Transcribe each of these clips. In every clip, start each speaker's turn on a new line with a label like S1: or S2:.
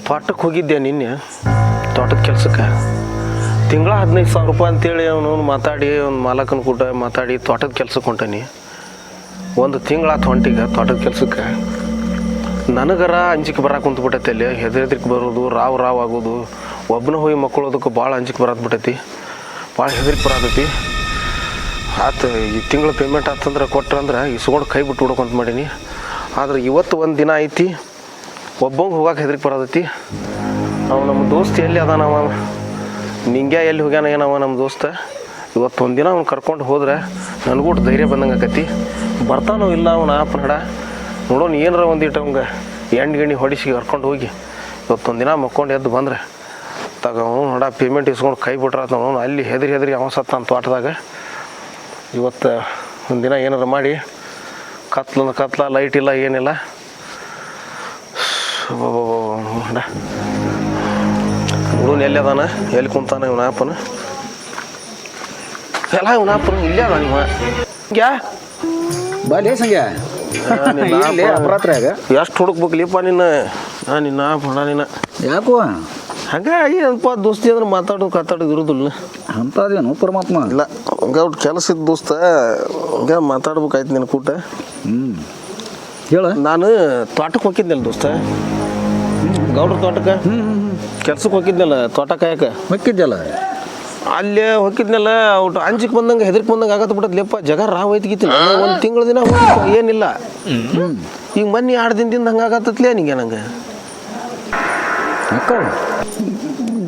S1: ತೋಟಕ್ಕೆ ಹೋಗಿದ್ದೆ ನಿನ್ನೆ ತೋಟದ ಕೆಲ್ಸಕ್ಕೆ ತಿಂಗಳ 15,000 ರೂಪಾಯಿ ಅಂತೇಳಿ ಅವನು ಮಾತಾಡಿ ಒಂದು ಮಾಲಕನ ಕೂಡ ಮಾತಾಡಿ ತೋಟದ ಕೆಲ್ಸಕ್ಕೆ ಹೊಂಟಾನಿ. ಒಂದು ತಿಂಗಳಾತು ಹೊಂಟಿಗೆ ತೋಟದ ಕೆಲ್ಸಕ್ಕೆ ನನಗರ ಅಂಜಿಕೆ ಬರಕ್ಕೆ ಕುಂತ್ಬಿಟ್ಟೈತೆ. ಅಲ್ಲಿ ಹೆದರಿಕೆ ಬರೋದು ರಾವ್ ಆಗೋದು, ಒಬ್ಬನ ಹೋಗಿ ಮಕ್ಕಳೋದಕ್ಕೆ ಭಾಳ ಅಂಜಿಕೆ ಬರತ್ಬಿಟ್ಟೈತಿ, ಭಾಳ ಹೆದರಿಕೆ ಬರತೈತಿ. ಆತು ಈ ತಿಂಗಳ ಪೇಮೆಂಟ್ ಆತಂದ್ರೆ ಕೊಟ್ರಂದ್ರೆ ಇಸ್ಕೊಂಡು ಕೈ ಬಿಟ್ಟು ಬಿಡೋಕಂತ ಮಾಡೀನಿ. ಆದ್ರೆ ಇವತ್ತು ಒಂದು ದಿನ ಐತಿ, ಒಬ್ಬಂಗೆ ಹೋಗಕ್ಕೆ ಹೆದರಿಕೆ ಬರತೈತಿ. ಅವ ನಮ್ಮ ದೋಸ್ತ ಎಲ್ಲಿ ಅದಾನವ, ನಿಂಗೆ ಎಲ್ಲಿ ಹೋಗ್ಯಾನ ಏನವ ನಮ್ಮ ದೋಸ್ತ. ಇವತ್ತು ಒಂದು ದಿನ ಅವ್ನು ಕರ್ಕೊಂಡು ಹೋದ್ರೆ ನನಗೂ ಧೈರ್ಯ ಬಂದಂಗೆ ಆಕತಿ. ಬರ್ತಾನೋ ಇಲ್ಲ ಅವನ ಆಪನ ಹಡ ನೋಡೋಣ, ಏನಾರ ಒಂದಿಟ್ಟು ಅವಂಗೆ ಎಣ್ಣೆ ಹೊಡಿಸಿ ಕರ್ಕೊಂಡು ಹೋಗಿ ಇವತ್ತೊಂದು ದಿನ ಮಕ್ಕೊಂಡು ಎದ್ದು ಬಂದ್ರೆ ಅವನು ಹಡ ಪೇಮೆಂಟ್ ಇಸ್ಕೊಂಡು ಕೈ ಬಿಟ್ರ ಅವನು ಅಲ್ಲಿ ಹೆದರಿ ಅವ ಸತ್ತ ಅಂತ ತೋಟದಾಗ. ಇವತ್ತು ಒಂದಿನ ಏನಾರು ಮಾಡಿ ಕತ್ಲ ಲೈಟ್ ಇಲ್ಲ ಏನಿಲ್ಲ. ಹುಡುಗನ ಎಲ್ಲಿ ಅದಾನ, ಎಲ್ಲಿ ಕುಂತಾನ ಇವನ ಆಪನ, ಎಲ್ಲ ಇವನ ಆಪನ ಇಲ್ಲೇ ಅದ ನಿಮ್ಮ ಗ್ಯಾ
S2: ಬಾಲೇ ಸಂಗ್ಯಾ ಅಪರಾತ್ರಾಗ
S1: ಎಷ್ಟು ಹುಡುಕ್ಬೇಕಲಿಪ್ಪ ನಿನ್ನ ಹೊಣ ನಿನ್ನ
S2: ಯಾಕೋ
S1: ಹಂಗೆ ಏನಪ್ಪ ದೋಸ್ತಿ ಅಂದ್ರೆ ಮಾತಾಡೋದು ಇರೋದಿಲ್ಲ
S2: ಅಂಥದ್ದೇನು ಪರಮಾತ್ಮ
S1: ಇಲ್ಲ. ಹಂಗೆ ಅವ್ರು ಕೆಲಸ ಇದ್ದ ದೋಸ್ತ ಹಂಗೆ ಮಾತಾಡ್ಬೇಕಾಯ್ತು ನಿನ್ನ ಕೂಟ.
S2: ಹೇಳ
S1: ನಾನು ತೋಟಕ್ಕೆ ಹೋಗಿದ್ನಲ್ಲ ದೋಸ್ತ, ಗೌಡ್ರ ತೋಟಕ್ಕೆ ಕೆಲ್ಸಕ್ಕೆ ಹೋಗಿದ್ನಲ್ಲ, ತೋಟ ಕಾಯಕ್ಕೆ
S2: ಹೊಕ್ಕಿದ್ದಲ್ಲ.
S1: ಅಲ್ಲೇ ಹೋಗಿದ್ನಲ್ಲ, ಒಟ್ಟು ಅಂಜಿಕೆ ಬಂದಂಗೆ ಹೆದರಿಕೆ ಬಂದಂಗೆ ಆಗತ್ತ ಬಿಟ್ಟದ ಲೆಪ್ಪ. ಜಗ ರಾವ್ ಐತಿಗಿತ್ತಿಲ್ಲ ಒಂದು ತಿಂಗಳ ದಿನ ಏನಿಲ್ಲ. ಈಗ ಮೊನ್ನೆ 2 ದಿನದಿಂದ ಹಂಗೆ ಆಗತ್ತತ್ಲೇ ನಿಂಗೆ ನಂಗೆ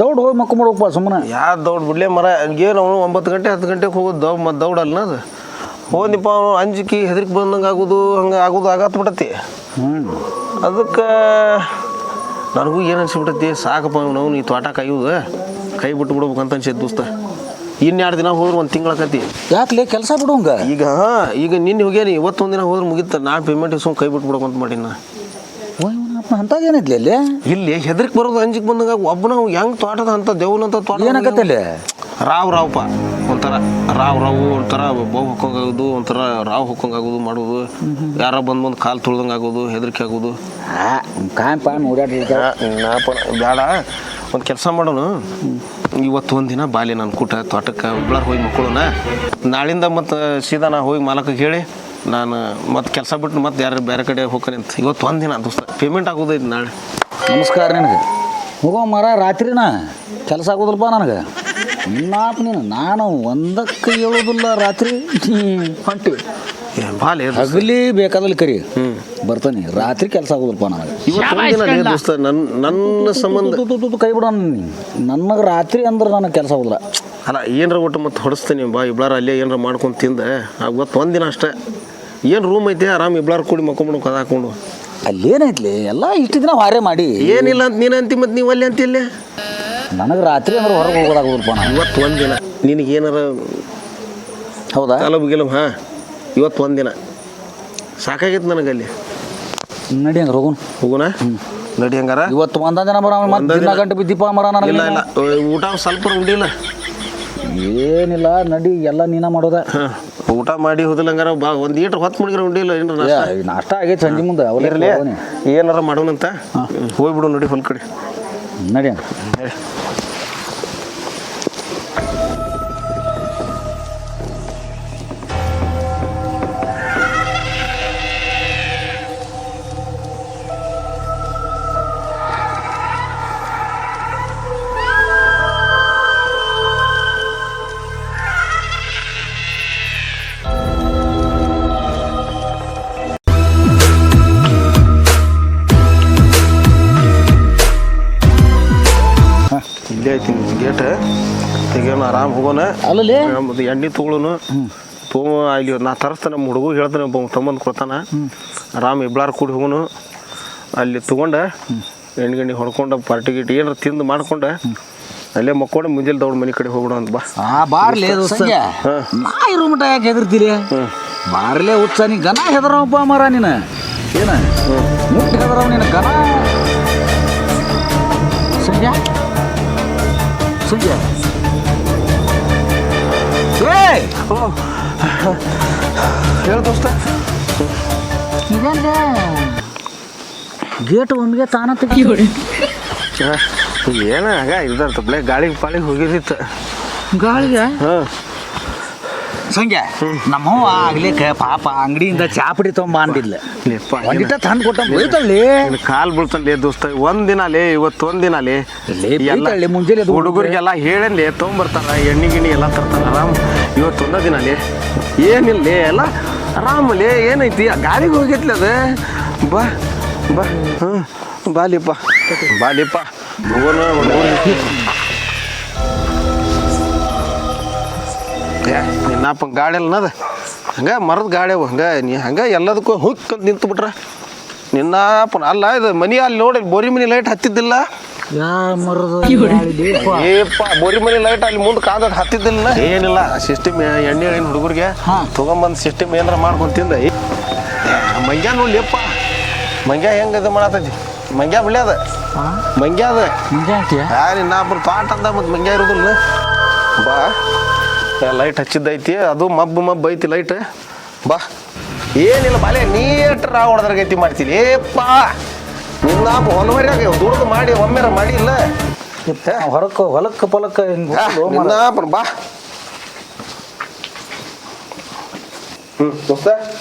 S2: ದೌಡ್ ಹೋಗಿ ಮಕ್ಕೊಂಬಿಡಪ್ಪ ಸುಮ್ಮನೆ.
S1: ಯಾರು ದೌಡ್ ಬಿಡ್ಲೇ ಮರ, ಏನು ಅವನು 9 ಗಂಟೆ 10 ಗಂಟೆಗೆ ಹೋಗೋದು ಮತ್ತು ದೌಡಲ್ಲ ಅದು ಹೋದಿಪ್ಪ. ಅವನು ಅಂಜಿಕೆ ಹೆದರಿಕೆ ಬಂದಂಗೆ ಆಗೋದು ಹಂಗೆ ಆಗತ್ತ ಬಿಡತ್ತಿ. ಅದಕ್ಕೆ ನನಗೂ ಏನು ಅನ್ಸಿಬಿಟ್ಟೈತಿ, ಸಾಕಪ್ಪ ಅವನು ಈ ತೋಟ ಕಾಯೋದು ಕೈ ಬಿಟ್ಟು ಬಿಡ್ಬೇಕಂತ ಅನ್ಸಿದ್ದು ದೋಸ್ತ. 2 ದಿನ ಹೋದ್ರೆ 1 ತಿಂಗಳಾಕತಿ.
S2: ಯಾಕಲೇ ಕೆಲಸ ಬಿಡುವಂಗ
S1: ಈಗ ನಿನ್ನೆ ಹೋಗ್ಯಾನಿ, ಇವತ್ತೊಂದು ದಿನ ಹೋದ್ರೆ ಮುಗಿತ. ನಾನು ಪೇಮೆಂಟ್ ಇಸ್ಕೊಂಡು ಕೈ ಬಿಟ್ಟು ಬಿಡ್ಬೇಕಂತ ಮಾಡೀನಿ ನಾ.
S2: ಅಂಥದ್ದೇನಿದ್ಲಿ ಅಲ್ಲಿ
S1: ಇಲ್ಲಿ ಹೆದರಿಕೆ ಬರೋದು ಅಂಜಿಕೆ ಬಂದಾಗ ಒಬ್ಬನ ಹೆಂಗೆ ತೋಟದ ಅಂತ ದೇವ್ನಂತ ತೋಟ
S2: ಏನಾಗತ್ತಲ್ಲಿ
S1: ರಾವ್ಪ ಒಂಥರ ರಾವ್ ಒಂಥರ ಬಹು ಹೊಕ್ಕಂಗಾಗೋದು, ಒಂಥರ ರಾವ್ ಹೊಕ್ಕಂಗಾಗೋದು ಮಾಡೋದು, ಯಾರ ಬಂದು ಕಾಲು ತುಳ್ದಂಗೆ ಆಗೋದು, ಹೆದರಿಕೆ ಆಗೋದು.
S2: ಕಾಯಪ್ಪ ನೋಡ್ಯಾಡ್ರಿ
S1: ಬೇಡ, ಒಂದು ಕೆಲಸ ಮಾಡೋಣ, ಇವತ್ತು ಒಂದು ದಿನ ಬಾಲಿ ನನ್ನ ಕೂಟ ತೋಟಕ್ಕೆ ಒಬ್ಳಾರ ಹೋಗಿ ಮಕ್ಕಳನ್ನ. ನಾಳಿಂದ ಮತ್ತು ಸೀದಾ ನಾ ಹೋಗಿ ಮಾಲಕಗೆ ಹೇಳಿ ನಾನು ಮತ್ತೆ ಕೆಲಸ ಬಿಟ್ಟು ಮತ್ತೆ ಯಾರು ಬೇರೆ ಕಡೆ ಹೋಗ್ತೀನಿ ಅಂತ. ಇವತ್ತು ಒಂದು ದಿನ ದೋಸ್ತ ಪೇಮೆಂಟ್ ಆಗೋದೈತಿ ನಾಳೆ.
S2: ನಮಸ್ಕಾರ ನಿನಗೆ. ಹೋಗೋ ಮರ ರಾತ್ರಿನ ಕೆಲಸ ಆಗೋದಿಲ್ಲಪ್ಪ ನನಗೆ. ನಿನ್ನಾಪ್ ನೀನು ನಾನು ಒಂದಕ್ಕೆ ಹೇಳೋದಿಲ್ಲ ರಾತ್ರಿ ಹೊಂಟಿ
S1: ಬಾಲಿ
S2: ಹಗಲಿ ಬೇಕಾದಲ್ಲಿ ಕರಿ ಬರ್ತಾನೆ. ರಾತ್ರಿ ಕೆಲಸ ಆಗೋದಿಲ್ಲಪ್ಪ ನನಗೆ.
S1: ಇವತ್ತು ದೋಸ್ತ ನನ್ನ ಸಂಬಂಧ
S2: ಕೈ ಬಿಡೋಣ. ನನಗೆ ರಾತ್ರಿ ಅಂದ್ರೆ ನನಗೆ ಕೆಲಸ ಆಗೋದಿಲ್ಲ.
S1: ಅಲ್ಲ ಏನರ ಒಟ್ಟು ಮತ್ತೆ ಹೊಡಿಸ್ತೀನಿ ಬಾ, ಇಬ್ಳಾರ ಅಲ್ಲೇ ಏನಾರ ಮಾಡ್ಕೊಂಡು ತಿಂದೆ. ಇವತ್ತು ಒಂದು ದಿನ ಅಷ್ಟೇ. ಏನು ರೂಮ್ ಐತೆ ಆರಾಮ್ ಇಬ್ಳಾರ ಕೂಡಿ ಮಕ್ಕೊಂಬಿಡು ಕದ ಹಾಕೊಂಡು.
S2: ಅಲ್ಲೇನೈತ್ಲಿ ಎಲ್ಲ ಇಷ್ಟು ದಿನ ವಾರೆ ಮಾಡಿ
S1: ಏನಿಲ್ಲ ಅಂತ ನೀನು ಅಂತಿ, ಮತ್ತು ನೀವು ಅಲ್ಲಿ ಅಂತಿಲ್ಲ.
S2: ನನಗೆ ರಾತ್ರಿ ಅಂದ್ರೆ ಹೊರಗೆ ಹೋಗೋದಾಗೋದಿಲ್ಲಪ್ಪ ನಾನು.
S1: ಇವತ್ತು ಒಂದು ದಿನ ನಿನಗೆ ಏನಾರ
S2: ಹೌದಾ
S1: ಗಿಲಮ್ ಹಾಂ, ಇವತ್ತು ಒಂದು ದಿನ ಸಾಕಾಗೈತೆ ನನಗೆ. ಅಲ್ಲಿ
S2: ನಡಿ ಹಂಗಾರ
S1: ಹೋಗೋಣ ನಡಿ ಹಂಗಾರ.
S2: ಇವತ್ತು ಒಂದ ದಿನ ಬರ ಮತ್ತೆ ಗಂಟೆ ಬಿದ್ದಿಪ್ಪ ಮರ ನನಗೆ.
S1: ಇಲ್ಲ ಇಲ್ಲ ಊಟ ಸ್ವಲ್ಪ ಉಂಡಿಲ್ಲ
S2: ಏನಿಲ್ಲ, ನಡಿ ಎಲ್ಲ ನೀನ ಮಾಡೋದ.
S1: ಹಾಂ ಊಟ ಮಾಡಿ ಹೋದಿಲ್ಲ ಹಂಗಾರ ಬಾ. ಒಂದು ಈಟ್ರ್ ಹೊತ್ತು ಮುಡಿಗ್ರ ಉಂಡಿಲ್ಲ ಏನ್ರ
S2: ನಾಷ್ಟ ಆಗೈತೆ ಸಂಜೆ ಮುಂದೆ.
S1: ಅವಲಿರಲಿ ಏನಾರ ಮಾಡೋಣಂತ ಹೋಗ್ಬಿಡು ನೋಡಿ ಹೊಲ್ ಕಡೆ.
S2: ನಡಿ
S1: ಹೇಳಿ ಇಲ್ಲೇ ಐತಿ ಗೇಟ್. ಈಗ ಆರಾಮ್ ಹೋಗೋಣ.
S2: ಅಲ್ಲಲ್ಲಿ
S1: ಎಣ್ಣೆ ತೊಗೊಳೋನು ಇಲ್ಲಿ ನಾ ತರಿಸ್ತಾನೆ. ನಮ್ಮ ಹುಡುಗ ಹೇಳ್ತಾನೆ, ಒಬ್ಬ ತೊಗೊಂಬಂದು ಕೊಡ್ತಾನ. ಆರಾಮ್ ಇಬ್ಳಾರು ಕೂಡಿ ಹೋಗೋನು. ಅಲ್ಲಿ ತೊಗೊಂಡು ಎಣ್ಣೆ ಹೊಡ್ಕೊಂಡು ಪಾರ್ಟಿ ಗಿಟ್ ಏನಾರ ತಿಂದು ಮಾಡ್ಕೊಂಡು ಅಲ್ಲೇ ಮಕ್ಕೊಂಡು ಮುಂಜಾನೆ ದೌಡ್ ಮನೆ ಕಡೆ ಹೋಗೋಣ ಅಂತ ಬಾ.
S2: ಬಾರ್ಲಿ ನಾ ಇರೋ ಮಟ ಯಾಕೆ ಹೆದರ್ತೀರಿ? ಬಾರ್ಲೆ ಹುಚ್ಚ ನೀ ಗನ ಹೆದರವಪ್ಪ ಮರ ನೀನು. ಏನ ಮುಟ್ಟಿ ಹೆದರವ ನೀನು ಗನ. ಸಂಜೆ ಸಂಜೆ
S1: ಹೇಳ ದೋಸ್ತ,
S2: ಗೇಟ್ ಒಮ್ಮಿಗೆ ತಾನ ತೆಗಿ
S1: ಏನ ಆಗ ಇದಂತ ಬ್ಲೇ ಗಾಳಿಗೆ ಪಾಳಿಗೆ ಹೋಗಿದಿತ್ತು
S2: ಗಾಳಿಗೆ
S1: ಹಾಂ
S2: ಸಂಖ್ಯೆ ನಮ್ಮವ್ವ ಆಗ್ಲಿಕ್ಕೆ ಪಾಪ ಅಂಗಡಿಯಿಂದ ಚಾಪಡಿ ತೊಗೊಂಬ ಅಂದಿಲ್ಲ ಒಂದಿಟ ತಂದು ಕೊಟ್ಟ ಬೈತಳ್ಳಿ
S1: ಕಾಲು ಬೀಳ್ತಲ್ಲೇ ದೋಸ್ತ ಒಂದಿನ ಲೇ ಇವತ್ತು ಒಂದಿನ ಲೇ
S2: ಬೈತಳ್ಳಿ ಮುಂಜಾನೆ
S1: ಹುಡುಗರಿಗೆಲ್ಲ ಹೇಳಲ್ಲಿ ತೊಗೊಂಬರ್ತಾರ ಎಣ್ಣೆ ಗಿಣ್ಣಿ ಎಲ್ಲ ತರ್ತಾರ ಆರಾಮ್ ಇವತ್ತು ಒಂದ ದಿನ ಲೇ ಏನಿಲ್ಲ ಎಲ್ಲ ಆರಾಮಲೇ ಏನೈತಿ ಗಾಳಿಗೆ ಹೋಗೈತ್ಲಿ ಅದು ಬಾ ಬಾ ಹ್ಞೂ ಬಾಲಿಪ್ಪ ಬಾಲಿಪ್ಪ ನಿನ್ನಪ್ಪ ಗಾಡಿ ಅಲ್ಲ ಅನ್ನೋದು ಹಂಗೆ ಮರದ ಗಾಡಿ ಅವು ಹಂಗೆ ನೀ ಹಂಗೆ ಎಲ್ಲದಕ್ಕೂ ಹುಕ್ಕಂತ ನಿಂತು ಬಿಟ್ರೆ ನಿನ್ನಪ್ಪ ಅಲ್ಲ ಇದು ಮನೆ ಅಲ್ಲಿ ನೋಡಿ ಬೋರಿ ಮನೆ ಲೈಟ್ ಹತ್ತಿದ್ದಿಲ್ಲ ಏಪ್ಪ ಬೋರಿ ಮನೆ ಲೈಟ್ ಅಲ್ಲಿ ಮುಂದೆ ಕಾದ ಹತ್ತಿದ್ದಿಲ್ಲ ಏನಿಲ್ಲ ಸಿಸ್ಟಮ್ ಎಣ್ಣೆ ಏನು ಹುಡುಗರಿಗೆ ತೊಗೊಂಬಂದು ಸಿಸ್ಟಮ್ ಏನಾರ ಮಾಡ್ಕೊಂತಿಂದ ಮಂಗ್ಯ ನೋಡ್ಲಿಪ್ಪ ಮಂಗ್ಯ ಹೆಂಗೆ ಇದು ಮಾಡತೈತಿ ಮಂಗ್ಯ ಬಿಳಿ ಅದ ಮಂಗ್ಯ ಅದ ನಿನ್ನಪ್ಪನ ಪಾಟ್ ಅಂದ ಮತ್ತು ಮಂಗ್ಯ ಇರೋದಿಲ್ಲ ಬಾ ಲೈಟ್ ಹಚ್ಚಿದ್ದೈತಿ ಅದು ಮಬ್ಬು ಐತಿ ಲೈಟ್ ಬಾ ಏನಿಲ್ಲ ಬಾಲೆ ನೀಟ್ರ ಹೊಡೆದ್ರ ಗತಿ ಮಾಡ್ತೀನಿ ಏಪ್ಪ ನಿನ್ನ ಹೊಲವರಿಯಾಗ ದುಡ್ದು ಮಾಡಿ ಒಮ್ಮೆರ ಮಾಡಿ ಇಲ್ಲ
S2: ಹೊಲಕ್ಕೆ ಪಲಕ್ಕೆ
S1: ನಿನ್ನಪ್ಪನ ಬಾ ದೋಸ್ತ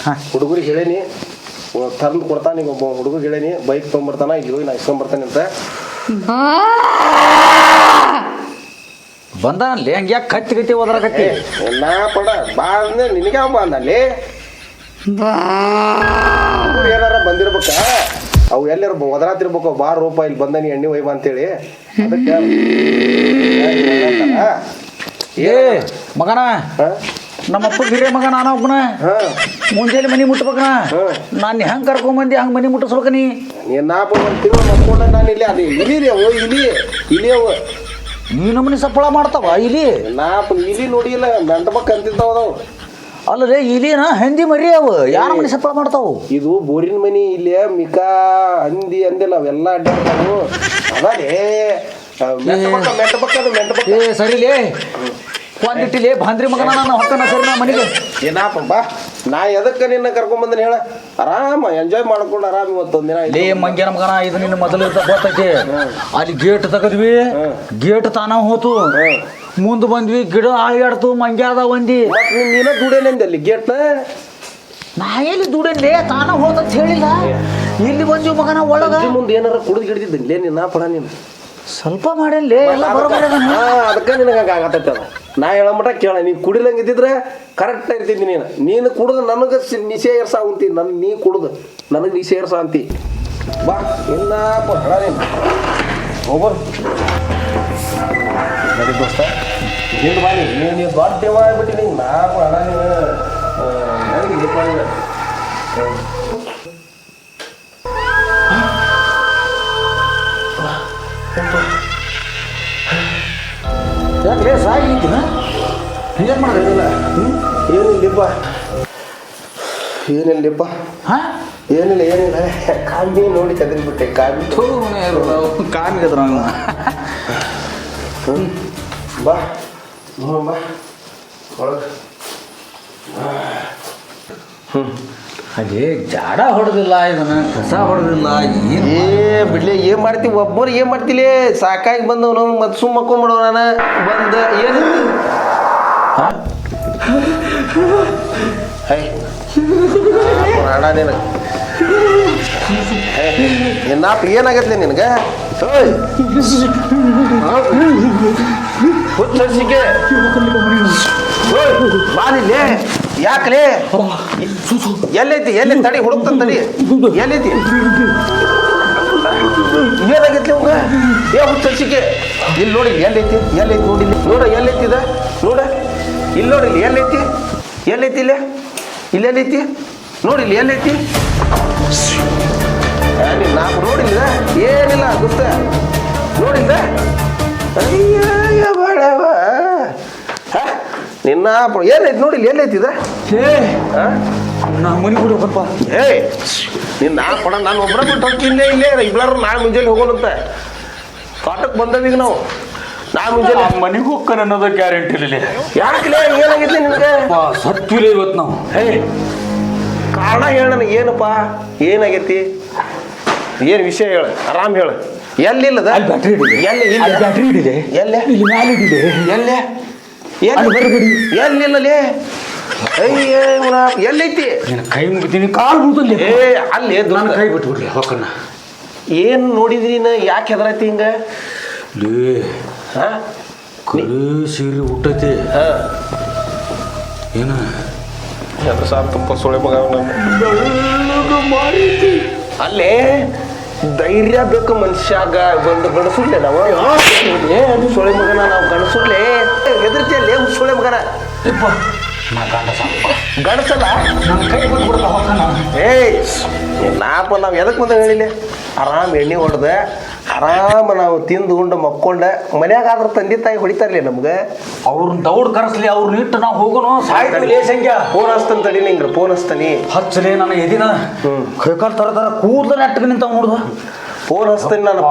S1: ಹುಡುಗರಿಗೆ ಹೇಳೇನಿ ತಂದು ಕೊಡ್ತಾನೆ ಈಗ ಒಬ್ಬ ಹುಡುಗರಿಗೆ ಹೇಳೇನಿ ಬೈಕ್ ತೊಗೊಂಬರ್ತಾನ ಇಲ್ಲಿ ಹೋಗಿ ನಾ ಇಸ್ಕೊಂಬರ್ತಾನೆ ಅಂತ
S2: ಬಂದಾನಲ್ಲಿ ಹಂಗೆ ಯಾಕೆ ಕತ್ತಿ ಹೋದ್ರಾಗತ್ತಿ
S1: ನಾ ಪಡ ಬಾ ಅಂದ್ರೆ ನಿನಗೆ ಬಾ ಅಂದಲ್ಲಿ ಏನಾರ ಬಂದಿರ್ಬೇಕ ಅವು ಎಲ್ಲಾರ ಒದರಾತಿರ್ಬೇಕು ಬಾ ರೂಪ ಇಲ್ಲಿ ಬಂದನಿ ಎಣ್ಣೆ ಒಯ್ಬ ಅಂತೇಳಿ ಅದಕ್ಕೆ
S2: ಏ ಮಗನ ನಮ್ಮಪ್ಪ ಹಿರಿಯ ಮಗ ನಾನು ಒಬ್ಬನ ಮುಂಜಾನೆ ಮನೆ ಮುಟ್ಬೇಕನ ನಾನು ಹೆಂಗೆ ಕರ್ಕೊಂಬಂದಿ ಹಂಗೆ ಮನೆ ಮುಟ್ಟಿಸ್ಬೇಕ
S1: ನೀನಾಪ ಒಂದು ತಿಂಗಳು ಮಕ್ಕೊಂಡ ನಾನು ಇಲ್ಲಿ ಅದು ಇಲಿ ಅವು ಇಲಿ ಅವು
S2: ಈ ನಮ್ಮನೆ ಸಪ್ಪಳ ಮಾಡ್ತಾವ ಇಲಿ
S1: ನಾಪ ಇಲಿ ನೋಡಿಲ್ಲ ಮೆಂಟಬಕ್ ಅಂತಿದ್ದಾವ ಅದಾವು
S2: ಅಲ್ಲದೆ ಇಲಿನ ಹಂದಿ ಮರಿ ಅವು ಯಾರ ಮನೆ ಸಪ್ಪಳ ಮಾಡ್ತಾವು
S1: ಇದು ಬೋರಿನ ಮನಿ ಇಲ್ಲಿ ಮಿಕಾ ಹಂದಿ ಅಂದಿಲ್ಲ ಅವೆಲ್ಲ ಅಡ್ಡಾಡ್ತಾವು ಅದೇ ಮೆಂಟಬಕ್
S2: ಏ ಸರಿಲೇ ಒಂದಿಟ್ಟಿಲಿ ಬಾಂದ್ರಿ ಮಗನ ನಾನು ಹೊಕ್ಕನ ಸರಿ ನಾ ಮನೆಗೆ
S1: ಏನಪ್ಪ ಬಾ ನಾ ಎದಕ್ಕೆ ನಿನ್ನ ಕರ್ಕೊಂಬಂದನ ಹೇಳ ಆರಾಮ ಎಂಜಾಯ್ ಮಾಡ್ಕೊಂಡು ಆರಾಮ ಇವತ್ತೊಂದು ದಿನ
S2: ಲೇ ಮಂಗ್ಯನ ಮಗನ ಇದು ನಿನ್ನ ಮೊದಲು ಗೊತ್ತೈತಿ ಅಲ್ಲಿ ಗೇಟ್ ತೆಗದ್ವಿ ಗೇಟ್ ತಾನ ಹೋತು ಮುಂದೆ ಬಂದ್ವಿ ಗಿಡ ಆಡ್ತು ಮಂಗ್ಯಾದ ಒಂದಿ
S1: ನೀನ ದುಡೇನೆಂದ ಅಲ್ಲಿ ಗೇಟ್ನ
S2: ನಾ ಎಲ್ಲಿ ದುಡೇನ್ಲೇ ತಾನ ಹೋತಂತ ಹೇಳಿಲ್ಲ ಇಲ್ಲಿ ಬಂದ್ವಿ ಮಗನ ಒಳಗ
S1: ಮುಂದೆ ಏನಾರ ಕುಡಿದು ಗಿಡ್ದಿದ್ದಲೇ ನಿನ್ನ ಪಡ ನೀನು
S2: ಸ್ವಲ್ಪ ಮಾಡಲ್ಲೇ ಎಲ್ಲ
S1: ಅದಕ್ಕೆ ನಿನಗೆ ಆಗತ್ತೈತೆ ಅದ ನಾ ಹೇಳಮಟ ಕೇಳ ನೀನು ಕುಡಿಲಂಗಿದ್ದಿದ್ರೆ ಕರೆಕ್ಟ್ ಇರ್ತಿದ್ದಿ ನೀನು ಕುಡಿದು ನನಗೆ ನಿಶೆ ಏರ್ಸ ಅಂತಿ ನೀ ಕುಡಿದು ನನಗೆ ನಿಶೆ ಏರ್ಸ ಅಂತಿ ಬಾ ಇಲ್ಲ ಹೇಳ ನೀನು ಹೋಗ್ಬರ್ ನಡಿ ದೋಸ್ತ ಹಿಂದೆ ಬಾ ನೀನು ದೊಡ್ಡ ದೇವ ಆಗ್ಬಿಟ್ಟು ನೀನು ನಾವು ಹಣ ನೀನು ನನಗೆ ಇದು ಮಾಡಿಲ್ಲ
S2: ಯಾಕೆ ಸಾಗಿನ ಏನು ಮಾಡಿಲ್ಲ
S1: ಏನಿಲ್ಲಪ್ಪ ಏನಿಲ್ಲಪ್ಪ
S2: ಹಾಂ
S1: ಏನಿಲ್ಲ ಕಾಮಿ ನೋಡಿ ಕದರಿಬಿಟ್ಟೆ ಕಾಮಿ
S2: ಕಾಮಿಗದ್ರ
S1: ಬಾ ಬಾ ಒಳಗೆ
S2: ಅದೇ ಜಾಡ ಹೊಡೆದಿಲ್ಲ ಇದನ್ನ ಕಸ ಹೊಡೆದಿಲ್ಲ
S1: ಏ ಬಿಡ್ಲಿ ಏನ್ ಮಾಡ್ತೀವಿ ಒಬ್ಬರು ಏನ್ ಮಾಡ್ತಿಲಿ ಸಾಕಾಗಿ ಬಂದವನು ಮತ್ತೆ ಸುಮ್ಮ ಮಕ್ಕೊಂಬಿಡೋ ನಾನು ಬಂದ ಏನು ಅಣ್ಣ ನೀನು ನಾಪ್ ಏನಾಗತ್ಲಿ ನಿನಗೆ ಹುಚ್ಚಿಕೆ ಬಾಲಿಲ್ಲೇ ಯಾಕಲೇ ಎಲ್ಲೈತಿ ಎಲ್ಲಿ ತಡಿ ಹುಡುಕ್ತಾನ ತಡಿ ಎಲ್ಲೈತಿ ಏನಾಗೈತಿ ಅವಾಗ ಏ ಹುಚ್ಚಿಕೆ ಇಲ್ಲಿ ನೋಡಿ ಎಲ್ಲೈತಿ ನೋಡಿ ನೋಡ ಎಲ್ಲೈತಿದ ನೋಡ ಇಲ್ಲಿ ನೋಡಿ ಎಲ್ಲೈತಿ ಇಲ್ಲೆಲ್ಲೈತಿ ನೋಡಿ ಇಲ್ಲಿ ಎಲ್ಲೈತಿ ನಾವು ನೋಡಿಲ್ಲ ಏನಿಲ್ಲ ಗೊತ್ತ ನೋಡಿಲ್ಲ ಅಯ್ಯ ಬೇಡವ ನಿನ್ನ ಏನೈತಿ ನೋಡಿ ಎಲ್ಲೈತಿದ
S2: ನಾ ಮನೆ ಬಿಡ್ಬೇಕಪ್ಪ
S1: ಏಯ್ ನಿನ್ನ ಪಡ ನಾನು ಒಬ್ಬರ ಬಿಟ್ಟು ಹೋಗಿಲ್ಲೇ ಇಬ್ಬರು ನಾಳೆ ಮುಂಜಾನೆ ಹೋಗೋಣಂತ ತೋಟಕ್ಕೆ ಬಂದವೀಗ ನಾವು ನಾಳೆ ಮುಂಜಾನೆ
S2: ಮನೆಗೆ ಹೋಗ್ತಾನೆ ಅನ್ನೋದು ಗ್ಯಾರಂಟಿ ಇಲ್ಲ
S1: ಯಾಕಲೇ ಏನಾಗೈತಿ ನಿನಗೆ
S2: ಸತ್ತಿಲ್ಲ ಇವತ್ತು ನಾವು
S1: ಕಾರಣ ಹೇಳ ನನಗೆ ಏನಪ್ಪ ಏನಾಗೈತಿ ಏನು ವಿಷಯ ಹೇಳು, ಆರಾಮ್ ಹೇಳು. ಎಲ್ಲಿಲ್ಲದ
S2: ಅಲ್ಲಿ ಬ್ಯಾಟ್ರಿ ಹಿಡಿದೆ,
S1: ಎಲ್ಲಿ
S2: ಅಲ್ಲಿ ಬ್ಯಾಟ್ರಿ ಹಿಡಿದೆ,
S1: ಎಲ್ಲೇ
S2: ಇಲ್ಲಿ ಮ್ಯಾಲೆ ಹಿಡಿದೆ,
S1: ಎಲ್ಲೇ
S2: ಅಲ್ಲಿ ಬರಬೇಡಿ,
S1: ಎಲ್ಲಿಲ್ಲಲೇ ಅಯ್ಯೇ ಎಲ್ಲೈತಿ?
S2: ನಿನ್ನ ಕೈ ಮುಗಿತೀನಿ, ಕಾಲು ಮುಗಿದಲ್ಲಿ.
S1: ಏ ಅಲ್ಲಿ
S2: ನನ್ನ ಕೈ ಬಿಟ್ಬಿಡ್ಲಿ ಹೊಕ್ಕನ್ನ.
S1: ಏನು ನೋಡಿದ್ರಿ ನೀನು? ಯಾಕೆ ಹೆದರೈತಿ ಹಿಂಗ?
S2: ಲೇ
S1: ಹಾಂ
S2: ಕರೆ ಸೀರೆ ಹುಟ್ಟೈತಿ.
S1: ಹಾಂ
S2: ಏನ
S1: ಹೆದ್ರ ಸಾರ್ ತುಂಬ ಸೊಳೆ ಮಗ ಅಲ್ಲೇ ಧೈರ್ಯ ಬೇಕು ಮನುಷ್ಯಾಗ. ಒಂದು ಗಣಸುಡ್ಲೆ ನಾವು ಅದು ಸೊಳೆ ಮಗನ, ನಾವು ಗಣಸುಡ್ಲೆ ಹೆದರ್ತಿಯಲ್ಲೇ ಸೊಳೆ ಮಗನ.
S2: ನಾ
S1: ಗಣಸಲ್ಲ
S2: ನನ್ನ ಕೈ ಬಿಟ್ಬಿಡ್ತ ಹೊಕ್ಕನ್ನ.
S1: ಏಯ್ ನಾಪ ನಾವು ಎದಕ್ಕೆ ಬಂದ ಹೇಳಿಲ್ಲ? ಆರಾಮ್ ಎಣ್ಣೆ ಹೊಡೆದ ಆರಾಮ ನಾವು ತಿಂದು ಉಂಡು ಮಕ್ಕೊಂಡ ಮನ್ಯಾಗ ಆದ್ರೆ ತಂದೆ ತಾಯಿ ಹೊಡಿತಾರಲಿ ನಮ್ಗೆ.
S2: ಅವ್ರನ್ನ ದೌಡ್ ಕರೆಸ್ಲಿ, ಅವ್ರನ್ನ ಇಟ್ಟು ನಾವು ಹೋಗೋಣ. ಸಾಯ್ತು ಸಂಖ್ಯಾ.
S1: ಫೋನ್ ಹಚ್ತಾನೆ ತಡಿ, ನಿಂಗ್ರ ಫೋನ್ ಹಚ್ತಾನಿ.
S2: ಹಚ್ಚಲೇ ನನ್ನ ಎದಿನ ಕೈಕಾಲ್ ತರ ಕೂದಲ ನೆಟ್ಟಗೆ ನಿಂತ ನೋಡುವ.
S1: ಫೋನ್ ಹಚ್ತಾನೆ ನಾನು.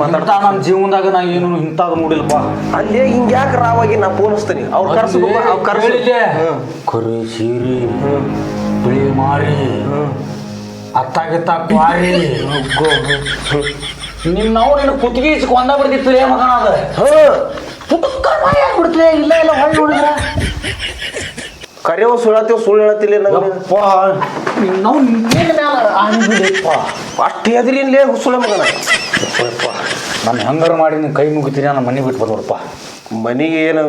S2: ಮಾತಾಡ್ತಾ ನನ್ನ ಜೀವನದಾಗ ನಾ ಏನು ಇಂಥದ್ದು ನೋಡಿಲ್ಲಪ್ಪ.
S1: ಅಲ್ಲಿ ಹಿಂಗ್ಯಾಕೆ ರಾವಾಗಿ ನಾ ಫೋನ್ ಹಚ್ತಾನೆ. ಅವ್ರು ಕರ್ಸ್ಬೇಕು, ಅವ್ರು ಕರ್ಸಲಿಲ್ಲ.
S2: ಕರೆ ಸೀರೆ, ಬಿಳಿ ಮಾರಿ, ಅತ್ತಾಗಿತ್ತ ಕ್ವಾರಿ, ನಿನ್ನವು ನಿನ್ನ ಕುತ್ತಿಗೆ ಕೊಂದ ಬಿಡ್ತಿತ್ತು ರೇ ಮಗನ. ಅದ ಪುಟಕ್ಕ ಮಾಯ ಆಗ್ಬಿಡ್ತಲೇ. ಇಲ್ಲ ಇಲ್ಲ ಹೊಳ್ಳಿ ನೋಡಿದ್ರ
S1: ಕರೆಯೋ ಸುಳ್ಳು ಸುಳ್ಳು ಹೇಳತ್ತಿಲ್ಲ ನಾವು.
S2: ನಾವು ನಿನ್ನ ಮ್ಯಾಲ ಆನಿಬಿಡಪ್ಪ.
S1: ಅಷ್ಟು ಎದ್ರಿನ್ಲೇ ಸುಳ್ಳೆ ಮಗನ.
S2: ನಾನು ಹೆಂಗಾರ ಮಾಡಿ ನಿನ್ನ ಕೈ ಮುಗಿತೀನಿ, ನಾನು ಮನೆ ಬಿಟ್ಟು ಬರ್ಬೇಡಪ್ಪ.
S1: ಮನೆಗೆ ಏನು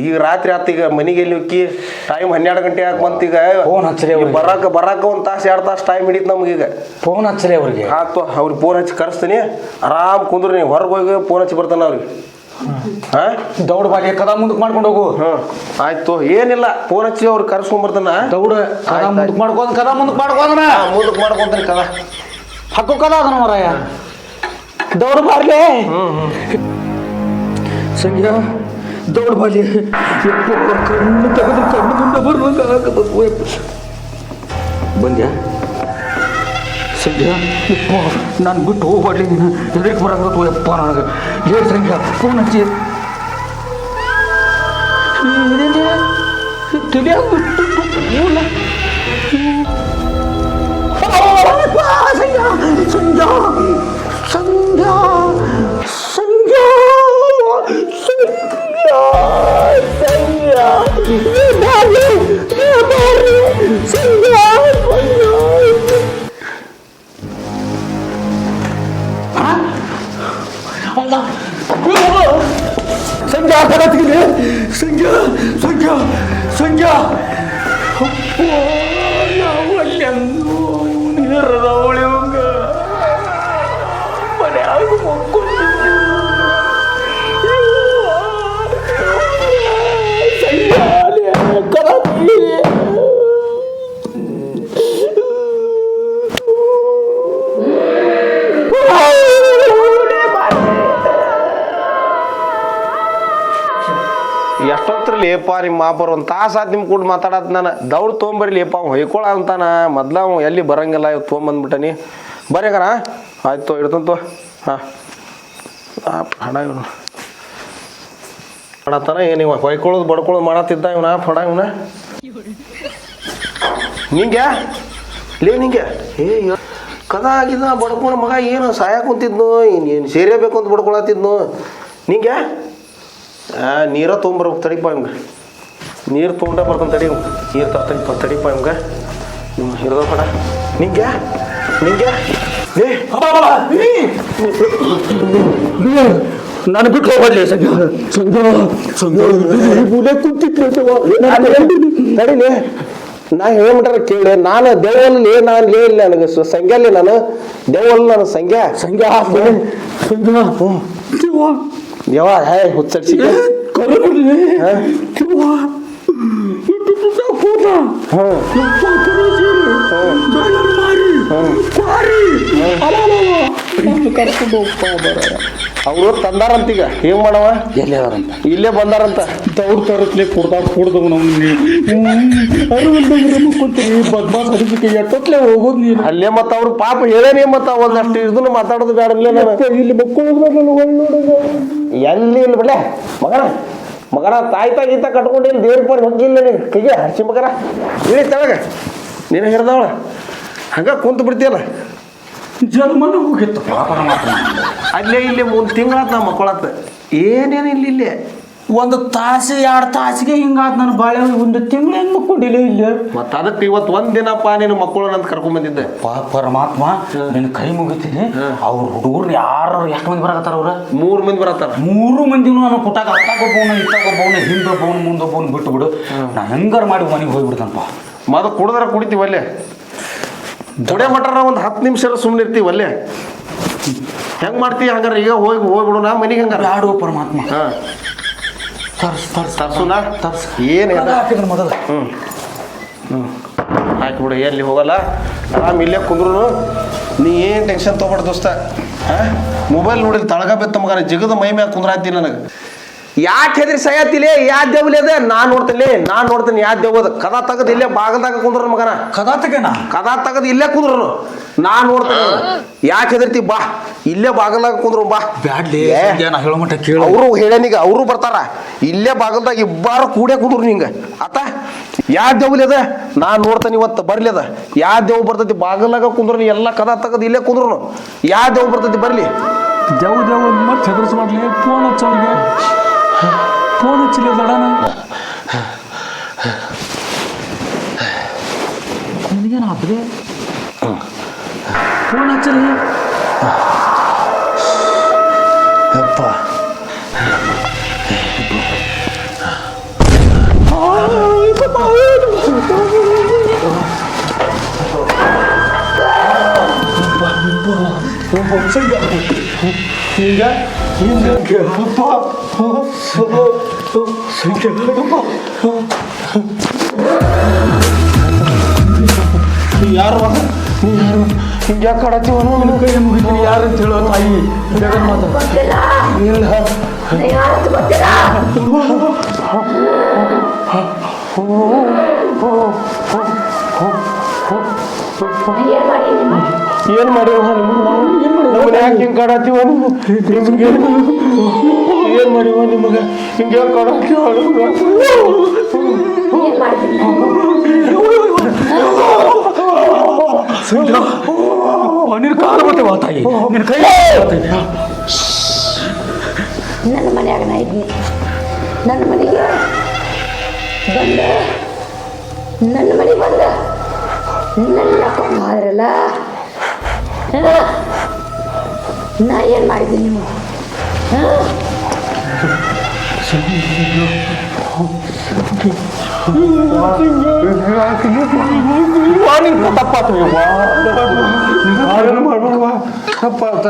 S1: ಈಗ ರಾತ್ರಿ ಆತ. ಈಗ ಮನೆಗೆ ಎಲ್ಲಿ ಹೋಗಿ ಟೈಮ್ 12 ಗಂಟೆ ಯಾಕೆ ಬಂತು? ಈಗ
S2: ಫೋನ್ ಹಚ್ಚಲಿ ಅವ್ರಿಗೆ.
S1: ಬರಾಕ ಒಂದು ತಾಸು 2 ತಾಸು ಟೈಮ್ ಹಿಡಿತು ನಮಗೀಗ.
S2: ಫೋನ್ ಹಚ್ಚಲಿ ಅವ್ರಿಗೆ.
S1: ಆಯ್ತು, ಅವ್ರಿಗೆ ಫೋನ್ ಹಚ್ಚಿ ಕರೆಸ್ತೀನಿ. ಆರಾಮ್ ಕುಂದ್ರಿ, ನೀವು ಹೊರಗೆ ಹೋಗಿ ಫೋನ್ ಹಚ್ಚಿ ಬರ್ತಾನೆ ಅವ್ರಿಗೆ. ಹಾಂ
S2: ದೌಡ್ ಬಾಗಿ ಕದ ಮುಂದಕ್ಕೆ ಮಾಡ್ಕೊಂಡು ಹೋಗು.
S1: ಆಯ್ತು, ಏನಿಲ್ಲ, ಫೋನ್ ಹಚ್ಚಿ ಅವ್ರಿಗೆ ಕರ್ಸ್ಕೊಂಡ್ಬರ್ತಾನ.
S2: ದೌಡ್ ಕದ ಮುಂದಕ್ಕೆ ಮಾಡ್ಕೊಂಡು, ಕದ ಮುಂದಕ್ಕೆ ಮಾಡ್ಕೊಂಡ್ರ
S1: ಮುಂದಕ್ಕೆ ಮಾಡ್ಕೊಂತಾನೆ ಕದ.
S2: ಹಕ್ಕು ಕದ ಅದನ್ನ ಮರಾಯ. ದೌಡ್ ಬಾರ್ಲೆ ಸಂಜೆ, ದೌಡ್ ಬಾಲಿ. ಕಣ್ಣು ತೆಗೆದು ಕಣ್ಣು ಮುಂದೆ ಬರುವಂಗ ಬಂದ್ಯಾ ಸಂಜೆ? ನಾನು ಬಿಟ್ಟು ಹೋಗ್ಬಾಡ್ಲಿ, ನೀನು ಎದಕ್ಕೆ ಬರಾಕತ್ತು ಯಪ್ಪ ನನಗೆ. ಹೇಳಿ ಸಂಜೆ, ಫೋನ್ ಹಚ್ಚಿ ತಿಳಿಯಾಗ್ಬಿಟ್ಟು ಸಂಜಾ ಸಂಜಾ ಸಂಜಾ ಸಂಜಾ ಕಡತಿಗೆ ಸಂಜಾ ಸಂಜಾ ಸಂಜಾ ನೀರದವಳಿ ಹಂಗ ಮನ್ಯಾಗ ಮಕ್ಕೊಂಡಿದ್ದೆ.
S1: ಎಷ್ಟೊತ್ತರಲ್ಲಿ ಲೇಪ ನಿಮ್ಮ ಮಾಪರ್ ಒಂದು ತಾಸು ಆತು ನಿಮ್ಗೆ ಕೂಡ ಮಾತಾಡತ್. ನಾನು ದೌಡ್ ತೊಗೊಂಬರ್ರಿ ಲೇಪ, ಅವ್ನು ಹೊಯ್ಕೊಳ ಅಂತಾನ. ಮೊದ್ಲು ಅವ್ನು ಎಲ್ಲಿ ಬರಂಗಿಲ್ಲ, ಇವ್ ತೊಗೊಂಬಂದ್ಬಿಟ್ಟನಿ. ಬರ್ಯಾಗಾರ ಆಯ್ತು, ಇಡ್ತಂತು. ಹಾಂ ಹಣ ಇವನು ಮಾಡತ್ತಾನ. ಏನು ಇವ ಹೊಯ್ಕೊಳ್ಳೋದು ಬಡ್ಕೊಳ್ಳೋದು ಮಾಡತ್ತಿದ್ದ ಇವನ ಫಡ ಇವನ. ನಿಂಗೆ ನಿಂಗೆ ಕದ ಆಗಿದ್ದ ಬಡ್ಕೊಂಡು ಮಗ ಏನು ಸಾಯ ಕುಂತಿದ್ನು, ಏನು ಸೇರಬೇಕು ಅಂತ ಬಡ್ಕೊಳತ್ತಿದ್ನು ನಿಂಗೆ. ನೀರ ತೊಗೊಂಬರ್ಬೇಕು ತಡಿಪ ನಿಮ್ಗೆ. ನೀರು ತೊಗೊಂಡ ಬರ್ತಾನೆ ತಡಿ. ನೀರು ತರ್ತಾನಿಪ್ಪ ತಡಿಪ ನಿಮ್ಗೆ. ಹಿಡ್ದ ಫಡ ನಿಂಗೆ ನಿಂಗೆ
S2: ನಾನು ಬಿಟ್ಟು ಹೋಗ್ಲಿ ಸಂಜೆ
S1: ತಡಿಲಿ. ನಾ ಹೇಳ್ಬಿಟ್ರೆ ಕೇಳಿ, ನಾನು ದೇವಲ್ಲಿ ನಾನು ಲೇ ಇಲ್ಲ, ನನಗೆ ಸಂಖ್ಯಾಲಿ ನಾನು ದೇವಲ್ಲಿ ನಾನು ಸಂಖ್ಯಾ ಸಂಖ್ಯಾ ದೇವ ಹೇ ಹುಚ್ಚಡ್ಸಿ ಅವರು ತಂದಾರಂತೀಗ ಏನ್ ಮಾಡವ?
S2: ಎಲ್ಲಿದಾರಂತ?
S1: ಇಲ್ಲೇ ಬಂದಾರಂತ.
S2: ದೌಡ್ ತರತ್ಲೆ ಕುಡ್ದವ್ ನಮ್ಗೆ ಎಟ್ಟೊತ್ಲೆ ಹೋಗೋದು ನೀನು
S1: ಅಲ್ಲೇ ಮತ್ತ ಅವ್ರು ಪಾಪ ಹೇಳೇನಿ. ಮತ್ತ ಒಂದಷ್ಟು ಇದನ್ನು ಮಾತಾಡೋದು ಬೇಡಲ್ಲ.
S2: ಇಲ್ಲಿ ಮಕ್ಕಳು
S1: ಎಲ್ಲಿ ಇಲ್ಲ ಬಿಡ್ಲೆ ಮಗನ. ಮಗನ ತಾಯ್ತಾ ಗೀತ ಕಟ್ಕೊಂಡು ಇಲ್ಲಿ ದೇವ್ರ ಪರ್ ಹೋಗಿಲ್ಲ ನೀನು ಕೈಗೆ ಹರ್ಸಿ ಮಗನ. ಇಳಿ ತಳಗ ನೀನು ಹಿಡ್ದವಳ ಹಂಗ ಕುಂತು ಬಿಡ್ತೀಯಲ್ಲ.
S2: ಜನ್ಮನ ಹೋಗಿತ್ತು ಪರಮಾತ್ಮ.
S1: ಅಲ್ಲೇ ಇಲ್ಲೇ 3 ತಿಂಗಳಾತ್ ನಾ ಮಕ್ಕಳತ್ತ ಏನೇನು ಇಲ್ಲೇ
S2: ಒಂದು ತಾಸು 2 ತಾಸಿಗೆ ಹಿಂಗಾದ ನನ್ನ ಬಾಳೆ ಒಂದು ತಿಂಗಳು ಹೆಂಗೆ ಮಕ್ಕೊಂಡಿಲ್ಲ ಇಲ್ಲಿ.
S1: ಮತ್ತು ಅದಕ್ಕೆ ಇವತ್ತು ಒಂದಿನಪ್ಪ ನೀನು ಮಕ್ಕಳು ಅಂತ ಕರ್ಕೊಂಬಂದಿದ್ದೆ.
S2: ಪರಮಾತ್ಮ ನಿನ್ನ ಕೈ ಮುಗಿತೀನಿ. ಅವ್ರ ಹುಡುಗರು ಯಾರು ಎಷ್ಟು ಮಂದಿ ಬರಕತ್ತಾರ? ಅವ್ರ
S1: 3 ಮಂದಿ ಬರತ್ತಾರ.
S2: 3 ಮಂದಿನೂ ನಾನು ಕುಟಾಗ ಅತ್ತಾಗೊಬ್ಬವನು ಇತ್ತಾಗೊಬ್ಬವನು ಹಿಂದೊಬ್ಬವನು ಮುಂದೊಬ್ಬವನು ಬಿಟ್ಟು ಬಿಡು. ನಾ ಹೆಂಗಾರ ಮಾಡಿ ಮನೆಗೆ ಹೋಗ್ಬಿಡ್ತಾನಪ್ಪ.
S1: ಮದ ಕುಡಿದ್ರೆ ಕುಡಿತೀವಿ ಅಲ್ಲೇ ಕುಡಿಯೋ ಮಟ್ರ ಒಂದು 10 ನಿಮಿಷ ಸುಮ್ಮನೆ ಇರ್ತೀವಿ ಅಲ್ಲೇ. ಹೆಂಗೆ ಮಾಡ್ತೀವಿ ಹಂಗಾರೆ ಈಗ ಹೋಗ್ಬಿಡು ನಾ ಮನೆಗೆ ಹಂಗಾರ
S2: ಆಡುವ ಪರಮಾತ್ಮ.
S1: ಹಾಂ ತರ್ಸುನ ಏನು
S2: ಮೊದಲು
S1: ಹಾಕಿಬಿಡು. ಎಲ್ಲಿ ಹೋಗಲ್ಲ ಆರಾಮ್ ಇಲ್ಲೇ ಕುಂದ್ರು. ನೀ ಏನು ಟೆನ್ಷನ್ ತೊಗೊಬೇಡ ದೋಸ್ತ. ಮೊಬೈಲ್ ನೋಡಿಲ್ಲ ತಳಗ ಬೆತ್ತ ಮಗನ ಜಿಗದ ಮೈ ಮ್ಯಾಗ ಕುಂದ್ರಾತಿ ನನಗೆ. ಯಾಕೆ ಹೆದ್ರಿ ಸಯತಿಲೇ? ಯಾವ್ದು ದೇವ್ಲಿ ಅದ? ನಾನು ನೋಡ್ತೀನಿ ಯಾವ್ದು ದೇವದ. ಕದಾ ತೆಗದು ಇಲ್ಲೇ ಬಾಗಲ್ದಾಗ ಕುಂದ್ರು ಮಗನ.
S2: ಕದಾ
S1: ತೆಗದು ಇಲ್ಲೇ ಕುಂದ್ರು. ನಾನು ನೋಡ್ತೇನೆ. ಯಾಕೆ ಹೆದರ್ತಿ? ಬಾ ಇಲ್ಲೇ ಬಾಗಲ್ದಾಗ ಕುಂದ್ರು ಬಾ.
S2: ಬ್ಯಾಡ್ಲಿ ಹೇಳೋ ಮಟ್ಟ ಕೇಳು.
S1: ಅವರು ಹೇಳನೀಗ ಅವರು ಬರ್ತಾರ. ಇಲ್ಲೇ ಬಾಗಲ್ದಾಗ ಇಬ್ಬರು ಕೂಡೇ ಕುಂದ್ರು ನಿಂಗೆ ಆತ. ಯಾವ ದೇವ್ಲಿ ಅದ? ನಾನು ನೋಡ್ತೇನೆ ಇವತ್ತು ಬರ್ಲಿ ಅದ. ಯಾವ ದೇವ್ ಬರ್ತೈತಿ ಬಾಗಲ್ದಾಗ ಕುಂದ್ರು ನೀ ಎಲ್ಲ ಕದಾ ತೆಗದು ಇಲ್ಲೇ ಕುಂದ್ರು. ಯಾವ ದೇವ್ ಬರ್ತೈತಿ ಬರ್ಲಿ.
S3: ದೇವ್ ಮತ್ತೆ ಹೆದರ್ಸ್ ಮಾಡ್ಲಿ. ಫೋನ್ ಹಚ್ಚವ್ರಿಗೆ ಫೋನ್ ಹಚ್ಚಲಿ ದಡಾನ. ನಿನಗೇನು ಆದ್ರೆ ಫೋನ್ ಹಚ್ಚಲಿ.
S1: ಅಪ್ಪ ಯಾರು ಹಿಂಗೆ ಕಡತೀವ
S3: ಕೈ ಮುಗಿತೀನಿ ಯಾರಂತ ಹೇಳೋ ತಾಯಿ ಜಗನ್ಮಾತ.
S1: ಇಲ್ಲ ಏನು ಮಾಡಿವ ನಿಮ್ಗೆ ಯಾಕೆ ಹಿಂಗೆ ಕಡತೀವ? ನಿಮ್ಗೆ ಏನು ಮಾಡಿವ ನಿಮಗೆ ಹಿಂಗೆ ಕಡತೀವ?
S3: ನಿನ್ನ ಕಾಲು ಬರ್ತೇವ ತಾಯಿ, ನಿನ್ನ ಕೈ.
S4: ನನ್ನ ಮನ್ಯಾಗ ನಾ ಇದ್ನಿ. ನನ್ನ ಮನೆಗೆ ಬಂದ ನನ್ನ ಮನೆಗೆ ಬಂದ ನನ್ನ ಕೊಂಡು ಹೋದ್ರಲ್ಲ. ನಾ ಏನು ಮಾಡಿದ್ದೀನಿ ನೀವು?
S1: ತಪ್ಪಾತ